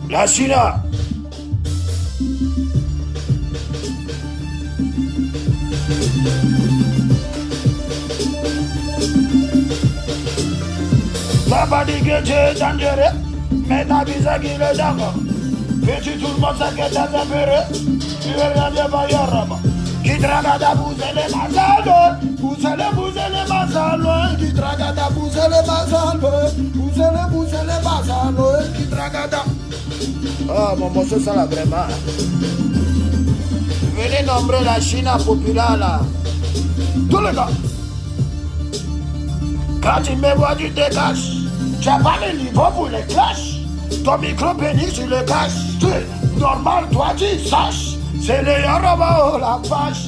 La China. Papa dit que tu es dangereux, mais t'as vu ça qu'il est d'accord. Veux-tu tout le monde sait que t'es un peureux? Tu veux rien de Bayorama. Qui drague à bouser les mazales, bouser les mazales, qui drague à bouser les mazales, bouser les mazales, qui drague à... Ah, mon morceau, ça là, vraiment. Venez nombrer la Chine populaire là. Tous les gars. Quand tu me vois, tu te caches. Tu n'as pas le niveau pour les clashs. Ton micro pénis, tu le caches. Normal, toi, tu saches. C'est les Yoruba ou la vache.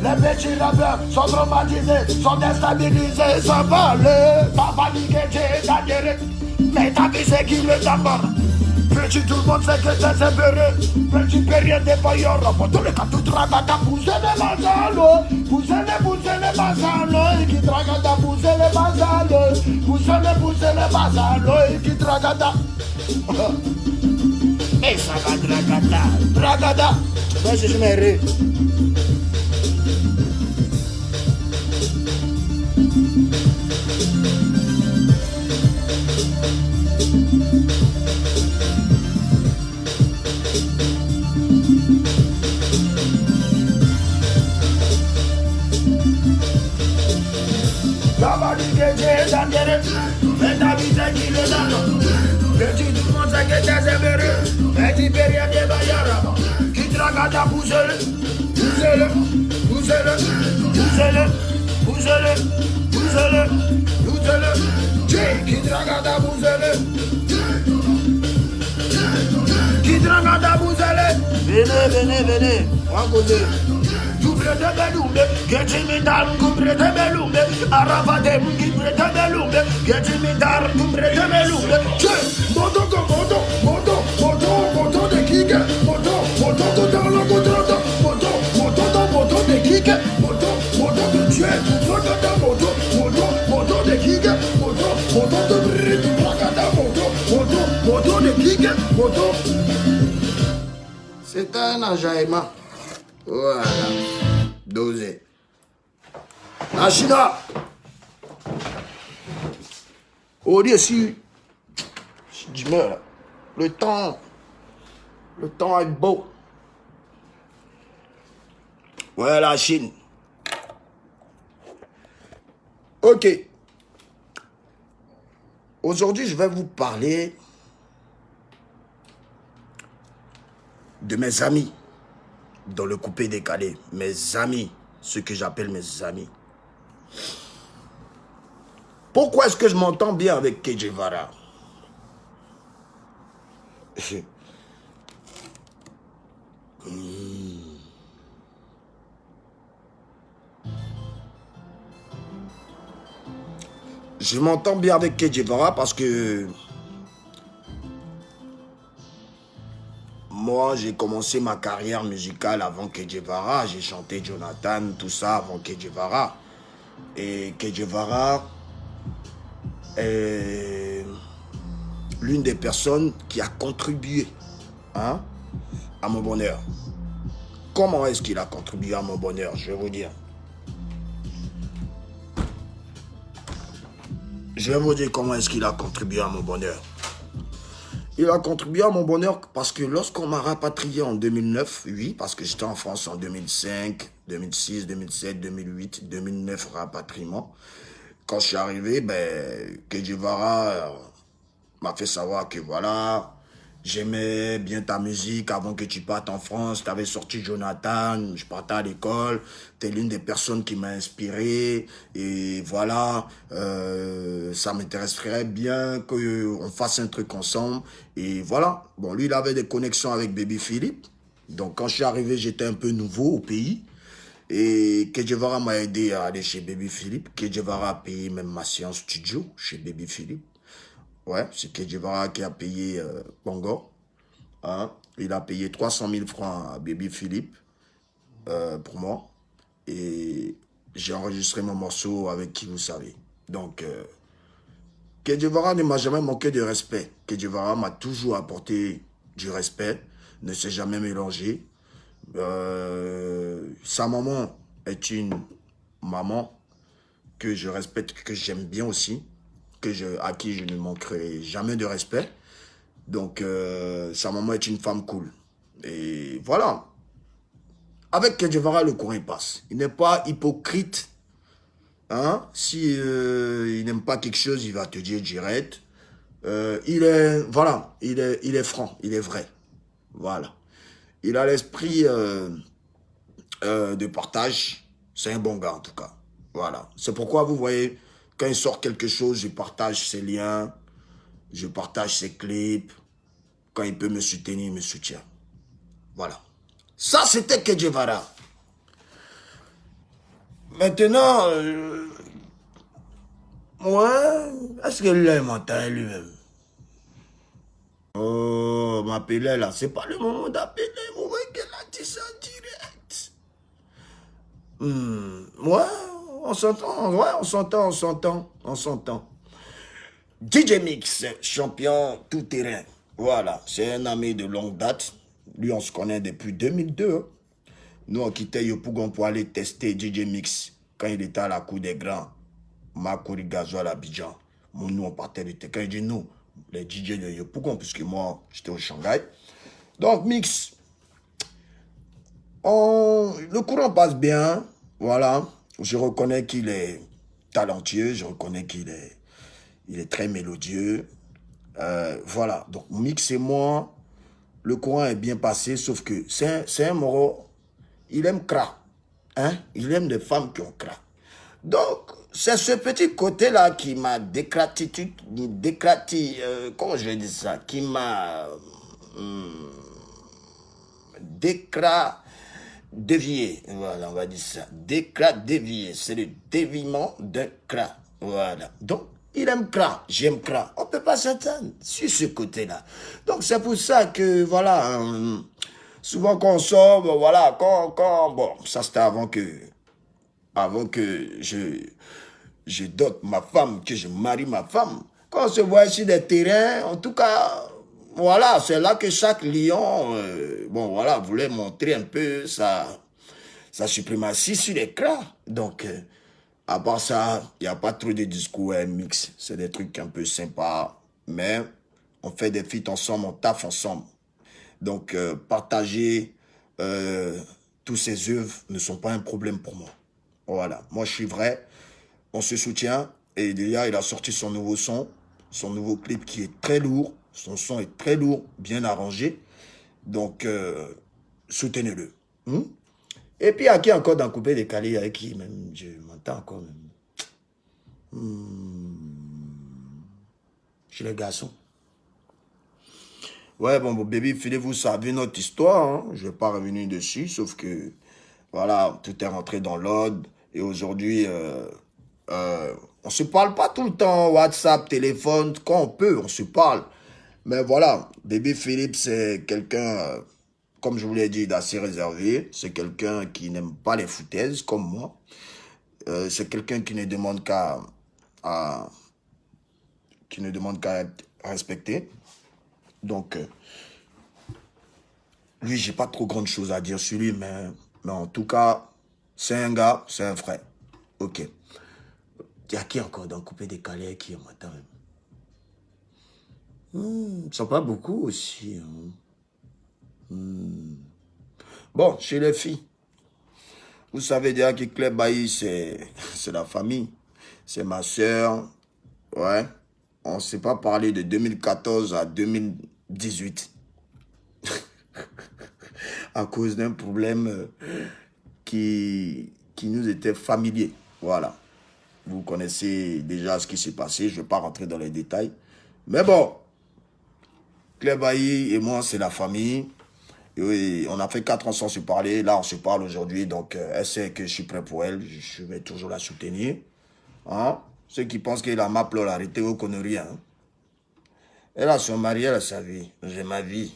Les petits rappeurs sont traumatisés, sont déstabilisés, sont volés. Papa dit que tu es dangereux, mais t'as vu c'est qui le d'abord. Petit tout le monde sait que t'es sévéré. Petit période de Yoruba. Pour tous les cas, tu dragues à pousser les mazales. Pousser les mazales. Qui drague à pousser les mazales. Pousser les mazales. Qui drague à... Et ça va dragada. Dragada. Moi, je me ris. Papa dit que tu es dangereux, mais t'as vu c'est qui le donne. Petit tout le monde sait que t'es sévéreux, mais tu peux rien de Bayarama. Qui drague à pousser-le, poussez-le, poussez-le, poussez-le, poussez-le, poussez-le, poussez-le. Qui drague à pousser-le, qui drague à pousser-le. Venez, on va causer. Cubre de belumbe, que tu me donnes, cubre de belumbe, arafate, cubre de belumbe, que tu me donnes, cubre de belumbe. Moto de kick, moto dans le contrôle, moto de kick, moto de tuer, moto de kick, moto de brûler, moto de kick, moto. C'est un enjaillement. Voilà. Dosé. La Chine. Au lieu si je meurs, le temps est beau. Ouais, la Chine. Ok. Aujourd'hui, je vais vous parler de mes amis dans le coupé décalé. Mes amis, ce que j'appelle mes amis. Pourquoi est-ce que je m'entends bien avec Che Guevara? Je m'entends bien avec Che Guevara parce que moi, j'ai commencé ma carrière musicale avant Che Guevara. J'ai chanté Jonathan, tout ça avant Che Guevara. Et Che Guevara est l'une des personnes qui a contribué à mon bonheur. Comment est-ce qu'il a contribué à mon bonheur? Je vais vous dire. Je vais vous dire comment est-ce qu'il a contribué à mon bonheur. Il a contribué à mon bonheur parce que lorsqu'on m'a rapatrié en 2009, oui, parce que j'étais en France en 2005, 2006, 2007, 2008, 2009, rapatriement. Quand je suis arrivé, Che Guevara m'a fait savoir que voilà, j'aimais bien ta musique avant que tu partes en France. Tu avais sorti Jonathan, je partais à l'école. Tu es l'une des personnes qui m'a inspiré. Et voilà, ça m'intéresserait bien qu'on fasse un truc ensemble. Et voilà, bon, lui, il avait des connexions avec Baby Philippe. Donc, quand je suis arrivé, j'étais un peu nouveau au pays. Et Che Guevara m'a aidé à aller chez Baby Philippe. Che Guevara a payé même ma séance studio chez Baby Philippe. Ouais, c'est Che Guevara qui a payé Bongo. Hein? Il a payé 300 000 francs à Baby Philippe pour moi. Et j'ai enregistré mon morceau avec qui vous savez. Donc, Que Guevara ne m'a jamais manqué de respect. Que Guevara m'a toujours apporté du respect, ne s'est jamais mélangé. Sa maman est une maman que je respecte, que j'aime bien aussi, à qui je ne manquerai jamais de respect. Donc, sa maman est une femme cool. Et voilà. Avec Che Guevara, le courant passe. Il n'est pas hypocrite. Hein? Si il n'aime pas quelque chose, il va te dire direct. Voilà, il est franc, il est vrai. Voilà. Il a l'esprit de partage. C'est un bon gars, en tout cas. Voilà. C'est pourquoi, vous voyez, quand il sort quelque chose, je partage ses liens, je partage ses clips. Quand il peut me soutenir, il me soutient. Voilà. Ça, c'était Che Guevara. Maintenant, ouais, est-ce qu'il l'a inventé lui-même? Oh, m'appeler là, c'est pas le moment d'appeler, vous voyez qu'elle a dit ça direct. Ouais, on s'entend, ouais, on s'entend. DJ Mix, champion tout terrain. Voilà, c'est un ami de longue date. Lui, on se connaît depuis 2002. Hein. Nous, on quittait Yopougon pour aller tester DJ Mix quand il était à la cour des grands. Makori Gazoal à Abidjan. Nous, on partait de quand il dit nous, les DJ de Yopougon, puisque moi, j'étais au Shanghai. Donc, Mix, le courant passe bien. Voilà. Je reconnais qu'il est talentueux. Je reconnais qu'il est très mélodieux. Voilà. Donc, Mix et moi, le courant est bien passé, sauf que c'est un moro. Il aime cra. Hein? Il aime des femmes qui ont cra. Donc, c'est ce petit côté-là qui m'a comment je vais dire ça? Qui m'a dévié. Voilà, on va dire ça. Dévié. C'est le déviement d'un cra. Voilà. Donc, il aime cra. J'aime cra. On ne peut pas s'attendre sur ce côté-là. Donc, c'est pour ça que, voilà, souvent quand on sort, voilà, bon, ça c'était avant que je dote ma femme, que je marie ma femme. Quand on se voit sur des terrains, en tout cas, voilà, c'est là que chaque lion, bon, voilà, voulait montrer un peu sa suprématie sur l'écran. Donc, à part ça, il n'y a pas trop de discours mix. C'est des trucs un peu sympas, mais on fait des feats ensemble, on taffe ensemble. Donc, partager tous ces œuvres ne sont pas un problème pour moi. Voilà, moi je suis vrai, on se soutient. Et déjà, il a sorti son nouveau son, son nouveau clip qui est très lourd. Son son est très lourd, bien arrangé. Donc, soutenez-le. Et puis, il y a qui encore dans Coupé Décalé, avec qui même, je m'entends encore même. Chez les garçons. Ouais, bon, baby, Philippe, vous savez notre histoire. Hein? Je ne vais pas revenir dessus, sauf que, voilà, tout est rentré dans l'ordre. Et aujourd'hui, on ne se parle pas tout le temps, WhatsApp, téléphone, quand on peut, on se parle. Mais voilà, bébé Philippe, c'est quelqu'un, comme je vous l'ai dit, d'assez réservé. C'est quelqu'un qui n'aime pas les foutaises, comme moi. C'est quelqu'un qui ne demande qu'à être respecté. Donc, lui, j'ai pas trop grande chose à dire sur lui, mais en tout cas, c'est un gars, c'est un frère. Ok. Il y a qui encore dans Coupé Décalé qui m'entend même? Ils ne sont pas beaucoup aussi. Hein. Bon, chez les filles, vous savez déjà que Claire Bailly, c'est la famille. C'est ma soeur. Ouais. On ne s'est pas parlé de 2014 à 2018. À cause d'un problème qui nous était familier. Voilà. Vous connaissez déjà ce qui s'est passé. Je ne vais pas rentrer dans les détails. Mais bon, Claire Bailly et moi, c'est la famille. Et oui, on a fait 4 ans sans se parler. Là, on se parle aujourd'hui. Donc, elle sait que je suis prêt pour elle. Je vais toujours la soutenir. Hein? Ceux qui pensent qu'elle a ma pleurer, arrêtez, vous ne connaissez rien. Hein? Elle a son mari, elle a sa vie. J'ai ma vie.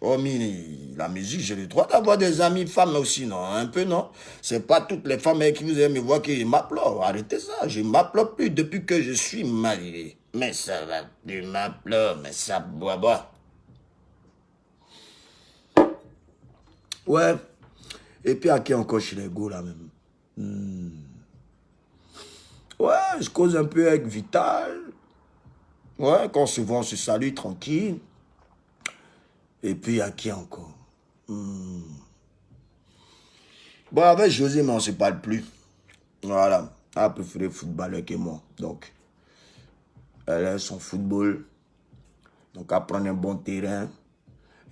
Hormis la musique, j'ai le droit d'avoir des amis femmes aussi, non? Un peu, non? C'est pas toutes les femmes qui vous aiment me voir qui m'applaudent. Arrêtez ça, je m'applaudis plus depuis que je suis marié. Mais ça va, tu m'applaudis, mais ça boit. Ouais. Et puis à qui encore chez les go là même? Ouais, je cause un peu avec Vital. Ouais, quand souvent on se salue tranquille. Et puis à qui encore? Bon, avec José, mais on ne se parle plus. Voilà. Elle a préféré footballeur que moi. Donc, elle a son football. Donc, elle prend un bon terrain.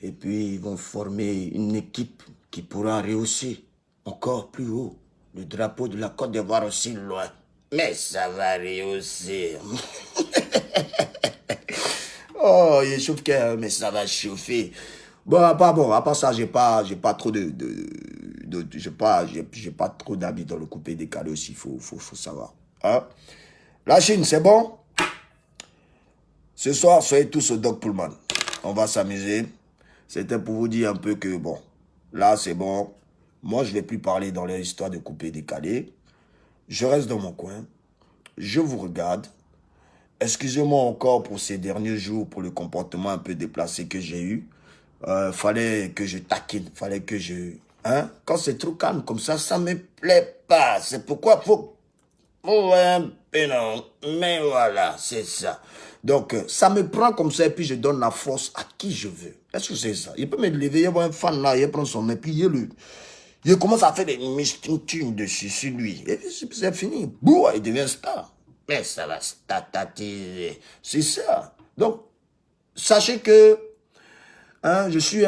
Et puis, ils vont former une équipe qui pourra rehausser encore plus haut le drapeau de la Côte d'Ivoire aussi loin. Mais ça va rehausser. Oh, il chauffe cœur, mais ça va chauffer. Bon, à part ça, j'ai pas trop j'ai pas trop d'habits dans le coupé décalé aussi, faut savoir. Hein? La Chine, c'est bon? Ce soir, soyez tous au Doc Pullman. On va s'amuser. C'était pour vous dire un peu que, bon, là, c'est bon. Moi, je ne vais plus parler dans les histoires de coupé décalé. Je reste dans mon coin. Je vous regarde. Excusez-moi encore pour ces derniers jours, pour le comportement un peu déplacé que j'ai eu. Fallait que je taquine, fallait que je... Hein? Quand c'est trop calme comme ça me plaît pas. C'est pourquoi faut... Ouais, un peu non. Mais voilà, c'est ça. Donc, ça me prend comme ça et puis je donne la force à qui je veux. Est-ce que c'est ça? Il peut me lever, il y a un fan là, il prend son main, puis il commence à faire des mistines dessus sur lui. Et puis c'est fini. Bouh, il devient star. Mais ça va statatiser. C'est ça. Donc, sachez que hein, je suis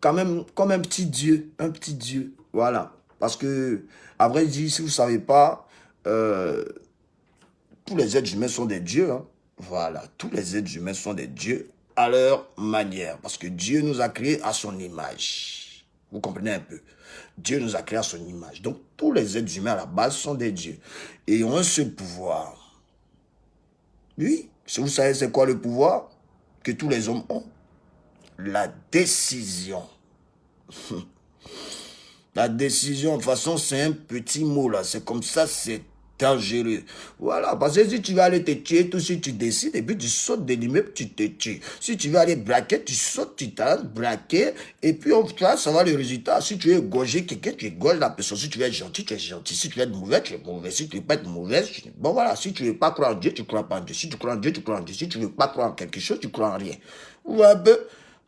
quand même comme un petit dieu. Un petit dieu. Voilà. Parce que, à vrai dire, si vous ne savez pas, tous les êtres humains sont des dieux. Hein. Voilà. Tous les êtres humains sont des dieux à leur manière. Parce que Dieu nous a créés à son image. Vous comprenez un peu? Dieu nous a créés à son image. Donc, tous les êtres humains à la base sont des dieux. Et ont un seul pouvoir. Oui, si vous savez c'est quoi le pouvoir que tous les hommes ont? La décision. La décision, de toute façon, c'est un petit mot là. C'est comme ça, c'est dangereux. Voilà, parce que si tu vas aller te tuer, tout si tu décides, et puis tu sautes de l'immeuble, tu te tues. Si tu vas aller braquer, tu sautes, tu t'arrêtes, braquer, et puis ça va le résultat. Si tu veux égorger quelqu'un, tu égorges la personne. Si tu veux être gentil, tu es gentil. Si tu veux être mauvais, tu es mauvais. Si tu veux pas être mauvais, bon voilà. Si tu veux pas croire en Dieu, tu crois pas en Dieu. Si tu crois en Dieu, tu crois en Dieu. Si tu veux pas croire en quelque chose, tu crois en rien. Ouais, ben,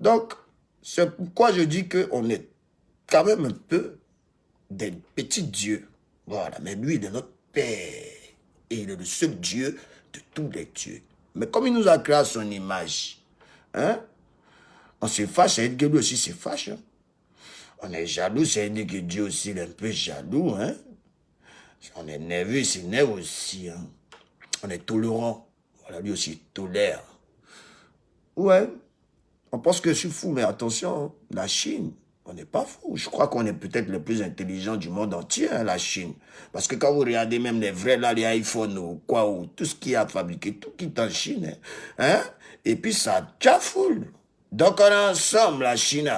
donc, c'est pourquoi je dis qu'on est quand même un peu des petits dieux. Voilà, mais lui, il est notre Père. Et il est le seul Dieu de tous les dieux. Mais comme il nous a créé à son image, hein, on se fâche, ça veut dire que lui aussi se fâche. Hein. On est jaloux, ça veut dire que Dieu aussi il est un peu jaloux. Hein. On est nerveux, il s'énerve aussi. Hein. On est tolérant. Voilà, lui aussi il tolère. Ouais, on pense que je suis fou, mais attention, hein, la Chine, on n'est pas fou. Je crois qu'on est peut-être les plus intelligents du monde entier, hein, la Chine. Parce que quand vous regardez même les vrais, là, les iPhones ou quoi, ou tout ce qui a fabriqué, tout qui est en Chine. Hein? Et puis ça tchafoule. Donc on est ensemble, la Chine.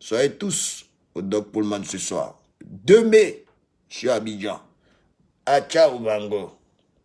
Soyez tous au Doc Pullman ce soir. 2 mai, je suis à Abidjan. Ah, ciao, Bango.